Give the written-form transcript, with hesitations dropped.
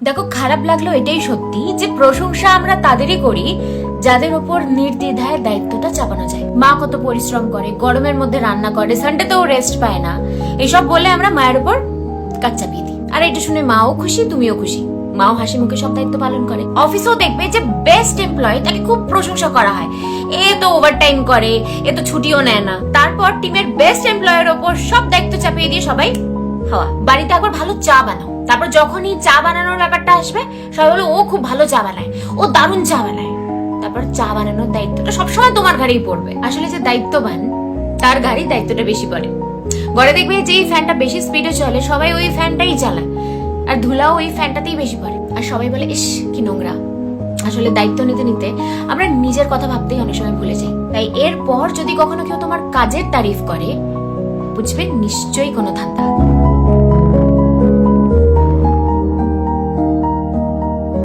দেখো, খারাপ লাগলো এটাই সত্যি যে প্রশংসা আমরা তাদেরই করি যাদের উপর নির্দ্বিধায় দায়িত্বটা চাপানো যায়। মা কত পরিশ্রম করে, গরমের মধ্যে রান্না করে, সানডেতেও রেস্ট পায় না, এসব বলে আমরা মায়ের উপর কাজ চাপিয়ে দিই। আর এটা শুনে মাও খুশি, তুমিও খুশি। মাও হাসি মুখে সব দায়িত্ব পালন করে। অফিসেও দেখবে যে বেস্ট এমপ্লয়ি তাকে খুব প্রশংসা করা হয়, এ তো ওভারটাইম করে, এ তো ছুটিও নেয় না। তারপর টিমের বেস্ট এমপ্লয়ের ওপর সব দায়িত্ব চাপিয়ে দিয়ে সবাই হাওয়া। বাড়িতে একবার ভালো চা বানাও, তারপর যখনই চা বানানোর ব্যাপারটা আসবে সবাই বলো ও খুব ভালো চা বানায়, ও দারুণ চা বানায়। তারপর চা বানানোর দায়িত্বটা সবসময় তোমার ঘাড়েই পড়বে। আসলে যে দায়িত্ববান তার ঘাড়েই দায়িত্বটা বেশি পড়ে। ঘরে দেখবে যেই ফ্যানটা বেশি স্পিডে চলে সবাই ওই ফ্যানটাই চালায়, আর ধুলাও ওই ফ্যানটাতেই বেশি পড়ে, আর সবাই বলে ইস কি নোংরা। আসলে দায়িত্ব নিতে নিতে আমরা নিজের কথা ভাবতেই অনেক সময় ভুলে যাই। তাই এরপর যদি কখনো কেউ তোমার কাজের তারিফ করে, বুঝবে নিশ্চয়ই কোনো ধান্দা।